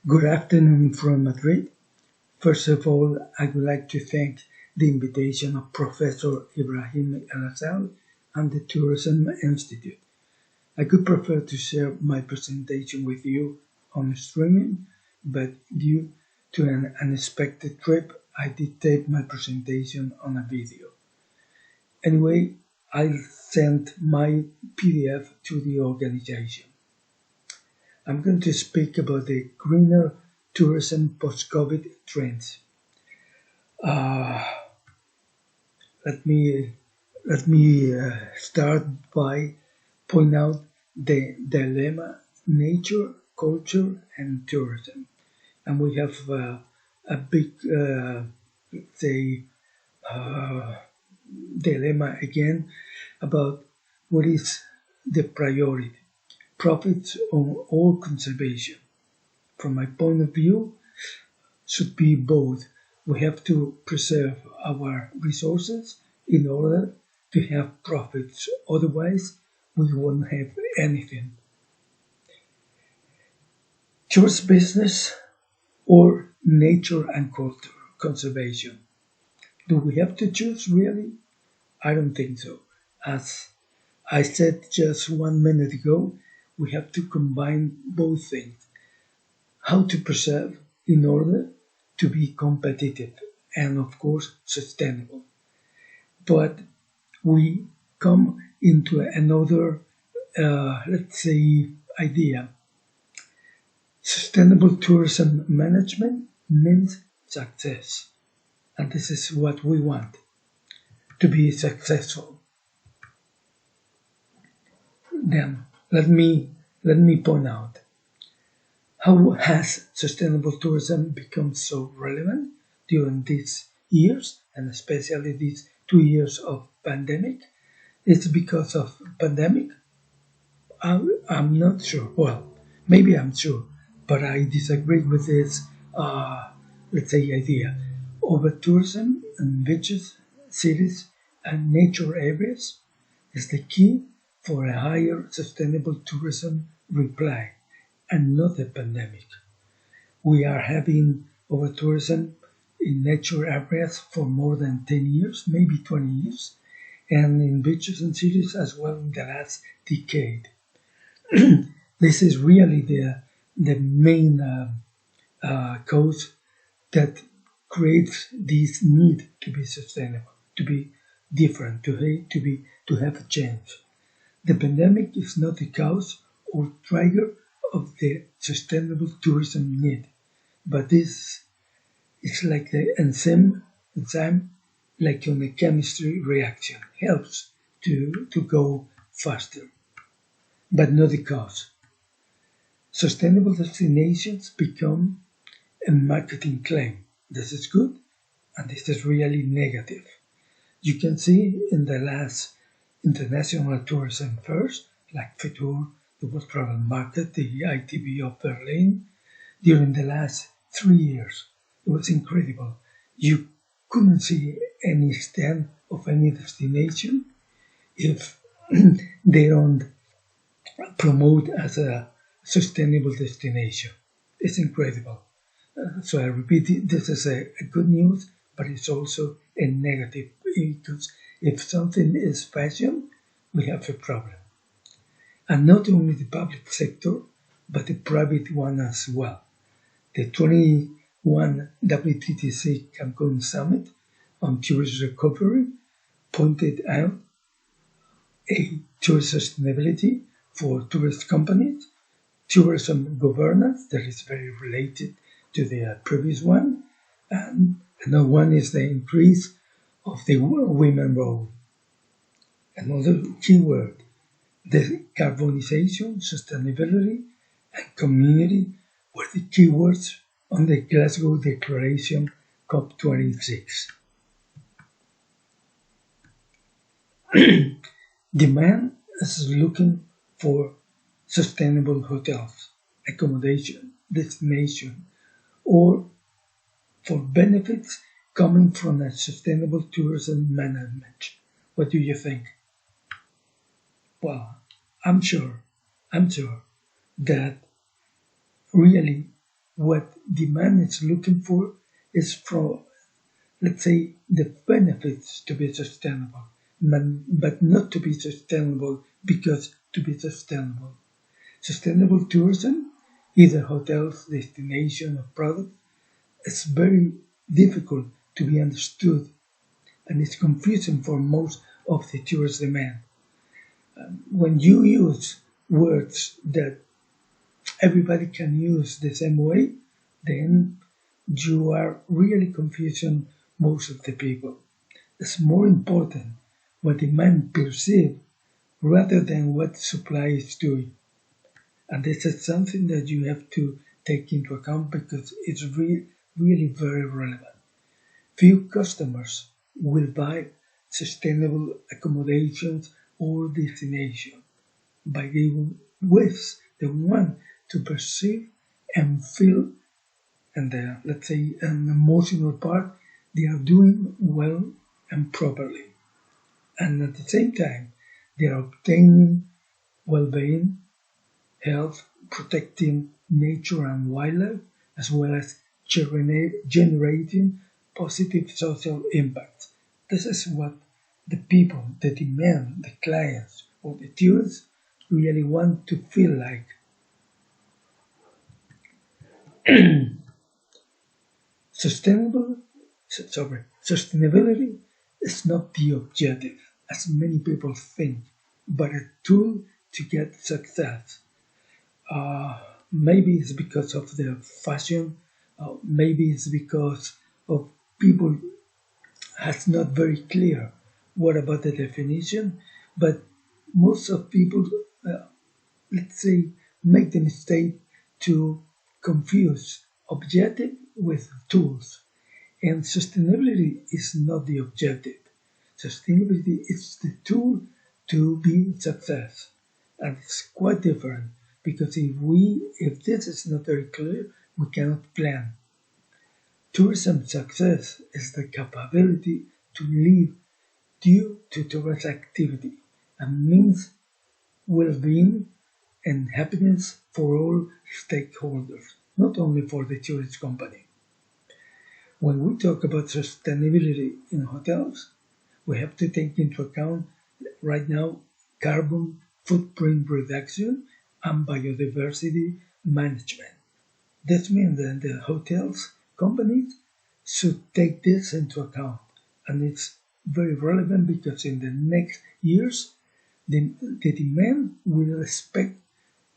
Good afternoon from Madrid. First of all, I would like to thank the invitation of Professor Ibrahim El and the Tourism Institute. I could prefer to share my presentation with you on streaming, but due to an unexpected trip, I did tape my presentation on a video. Anyway, I sent my PDF to the organization. I'm going to speak about the greener tourism post-COVID trends. Uh, let me start by pointing out the dilemma: nature, culture, and tourism. And we have a big, let's say, uh, dilemma again about what is the priority: profits or conservation. From my point of view, should be both. We have to preserve our resources in order to have profits. Otherwise, we won't have anything. Tourist business or nature and culture conservation. Do we have to choose really? I don't think so. As I said just 1 minute ago, we have to combine both things. How to preserve in order to be competitive and, of course, sustainable. But we come into another, let's say, idea. Sustainable tourism management means success. And this is what we want, to be successful. Then let me point out, how has sustainable tourism become so relevant during these years, and especially these 2 years of pandemic? It's because of pandemic? I'm not sure. Well, maybe I'm sure, but I disagree with this, let's say, idea. Over tourism in beaches, cities, and nature areas is the key for a higher sustainable tourism reply, and not the pandemic. We are having over tourism in nature areas for more than 10 years, maybe 20 years, and in beaches and cities as well in the last decade. This is really the main cause that creates this need to be sustainable, to be different, to have a change. The pandemic is not the cause or trigger of the sustainable tourism need, but this is like the enzyme like on a chemistry reaction, helps to go faster, but not the cause. Sustainable destinations become a marketing claim. This is good, and this is really negative. You can see in the last international tourism fairs, like Fitur, the World Travel Market, the ITB of Berlin, during the last 3 years. It was incredible. You couldn't see any stand of any destination if they don't promote as a sustainable destination. It's incredible. So I repeat, this is a good news, but it's also a negative, because if something is fashion, we have a problem. And not only the public sector, but the private one as well. The 21 WTTC Cancun Summit on Tourist Recovery pointed out a tourist sustainability for tourist companies, tourism governance that is very related to the previous one, and another one is the increase of the women role. Another keyword, the carbonization, sustainability, and community were the keywords on the Glasgow Declaration COP26. Demand is looking for sustainable hotels, accommodation, destination, or for benefits coming from a sustainable tourism management. What do you think? Well, I'm sure that really What demand is looking for is for, let's say, the benefits to be sustainable, but not to be sustainable because to be sustainable. Sustainable tourism, either hotels, destination, or products, is very difficult to be understood and it's confusing for most of the tourist demand. When you use words that everybody can use the same way, then you are really confusing most of the people. It's more important what demand perceives rather than what supply is doing. And this is something that you have to take into account because it's really very relevant. Few customers will buy sustainable accommodations or destination by the ways they want to perceive and feel, and let's say an emotional part, they are doing well and properly. And at the same time, they are obtaining well-being, health, protecting nature and wildlife, as well as generating positive social impact. This is what the people, the demand, the clients, or the tourists really want to feel like. Sustainability is not the objective, as many people think, but a tool to get success. Maybe it's because of the fashion, maybe it's because of people has not very clear what about the definition, but most of people, uh, let's say, make the mistake to confuse objective with tools. And sustainability is not the objective. Sustainability is the tool to be success. And it's quite different because if this is not very clear, we cannot plan. Tourism success is the capability to live due to tourist activity and means well-being and happiness for all stakeholders, not only for the tourist company. When we talk about sustainability in hotels, we have to take into account right now carbon footprint reduction and biodiversity management. This means that the hotels companies should take this into account, and it's very relevant because in the next years the demand will expect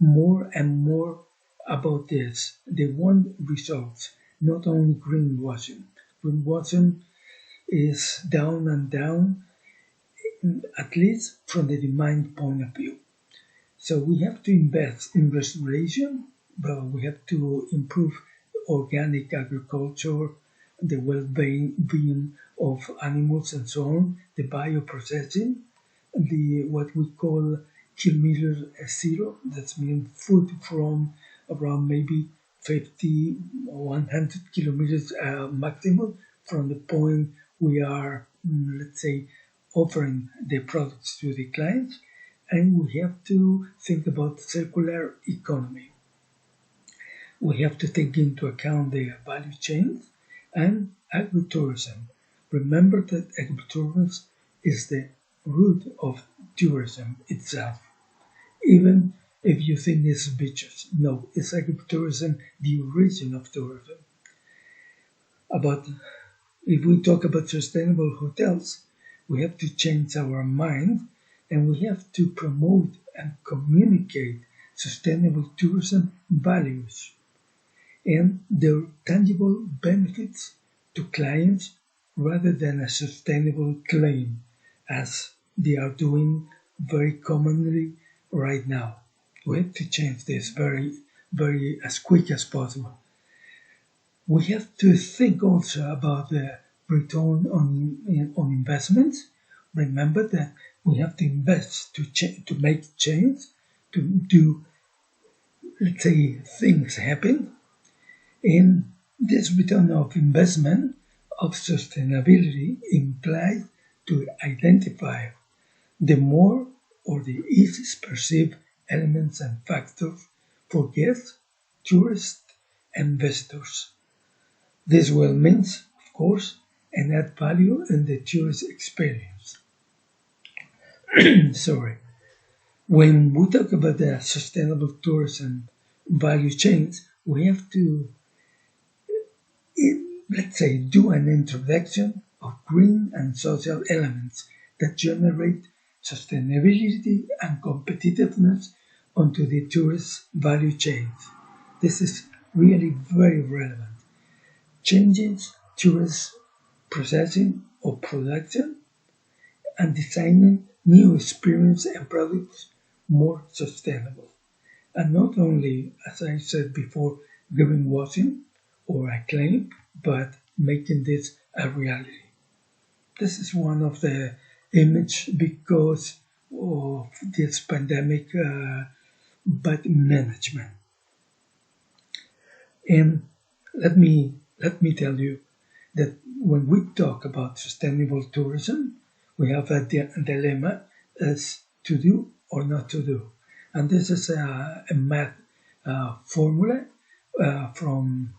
more and more about this. They want results, not only greenwashing. Greenwashing is down and down, at least from the demand point of view. So we have to invest in restoration, but we have to improve organic agriculture, the well-being of animals and so on, the bioprocessing, the what we call kilometer zero, that means food from around maybe 50 or 100 kilometers maximum from the point we are, let's say, offering the products to the clients. And we have to think about circular economy. We have to take into account the value chains and agritourism. Remember that agritourism is the root of tourism itself. Even if you think it's beaches, no, it's agritourism, the origin of tourism. About if we talk about sustainable hotels, we have to change our mind and we have to promote and communicate sustainable tourism values and their tangible benefits to clients rather than a sustainable claim as they are doing very commonly right now. We have to change this very as quick as possible. We have to think also about the return on investments. Remember that we have to invest to make change, to do, let's say, things happen. And this return of investment of sustainability implies to identify the more or the easiest perceived elements and factors for guests, tourists, investors. This will mean, of course, an add value in the tourist experience. Sorry. When we talk about the sustainable tourism value chains, we have to, let's say, do an introduction of green and social elements that generate sustainability and competitiveness onto the tourist value chains. This is really very relevant. Changes tourist processing or production and designing new experiences and products more sustainable. And not only, as I said before, greenwashing or a claim, but making this a reality. This is one of the image because of this pandemic bad management. And let me tell you that when we talk about sustainable tourism, we have a dilemma as to do or not to do. And this is a math formula from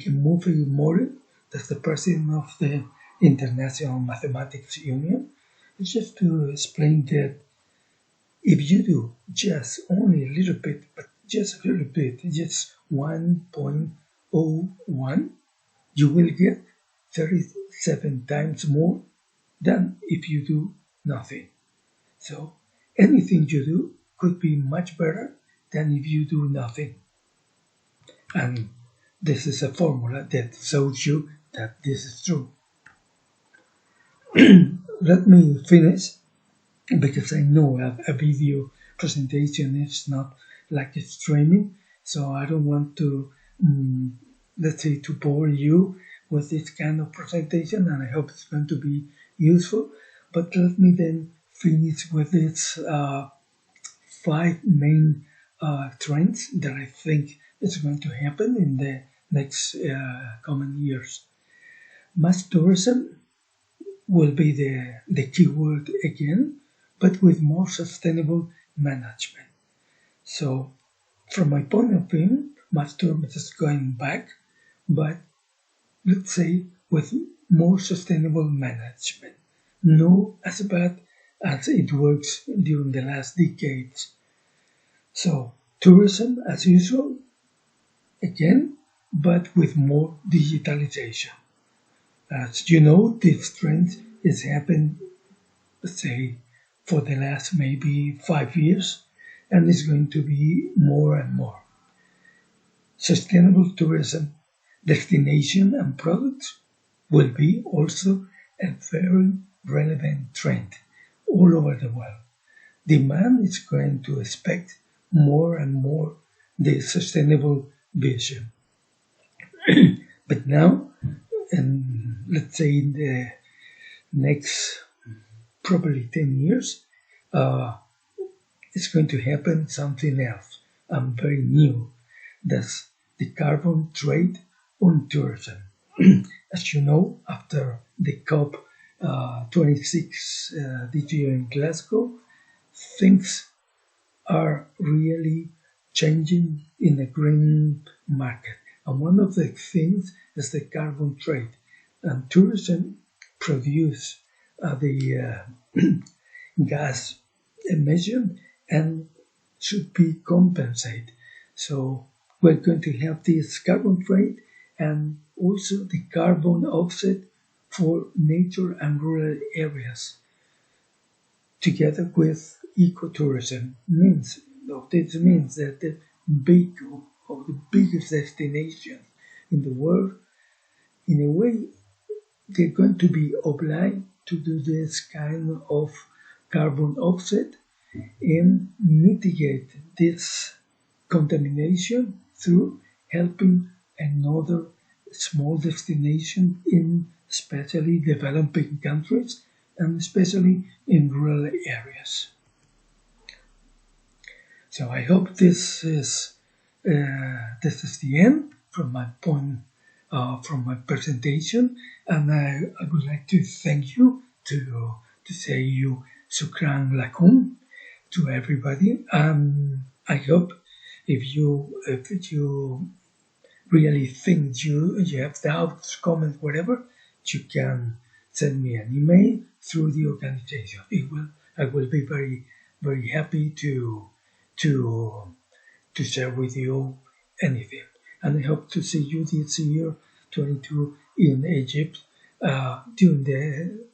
Movie Mori, that's the president of the International Mathematics Union. It's just to explain that if you do just only a little bit, but just a little bit, just 1.01, you will get 37 times more than if you do nothing. So anything you do could be much better than if you do nothing. And this is a formula that shows you that this is true. Let me finish because I know a video presentation is not like a streaming, so I don't want to, let's say, to bore you with this kind of presentation, and I hope it's going to be useful. But let me then finish with its 5 main trends that I think is going to happen in the next coming years. Mass tourism will be the key word again, but with more sustainable management. So, from my point of view, mass tourism is going back, but let's say with more sustainable management. No as bad as it works during the last decades. So, tourism as usual, again, but with more digitalization. As you know, this trend is happening, let's say, for the last maybe 5 years, and it's going to be more and more. Sustainable tourism, destination and products will be also a very relevant trend all over the world. Demand is going to expect more and more the sustainable vision. But now, and let's say in the next probably 10 years, it's going to happen something else and very new. That's the carbon trade on tourism. As you know, after the COP26 this year in Glasgow, things are really changing in the green market. And one of the things is the carbon trade. And tourism produce the gas emission and should be compensated. So we're going to have this carbon trade and also the carbon offset for nature and rural areas. Together with ecotourism this means that the biggest destinations in the world, in a way, they're going to be obliged to do this kind of carbon offset and mitigate this contamination through helping another small destination in especially developing countries and especially in rural areas. So I hope this is the end from my point from my presentation, and I would like to thank you to say you shukran lakum to everybody. I hope if you really think you have doubts, comments, whatever, you can send me an email through the organization. I will be very happy to to share with you anything. And I hope to see you this year, 22, in Egypt, during the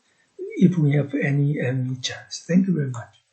if we have any chance. Thank you very much.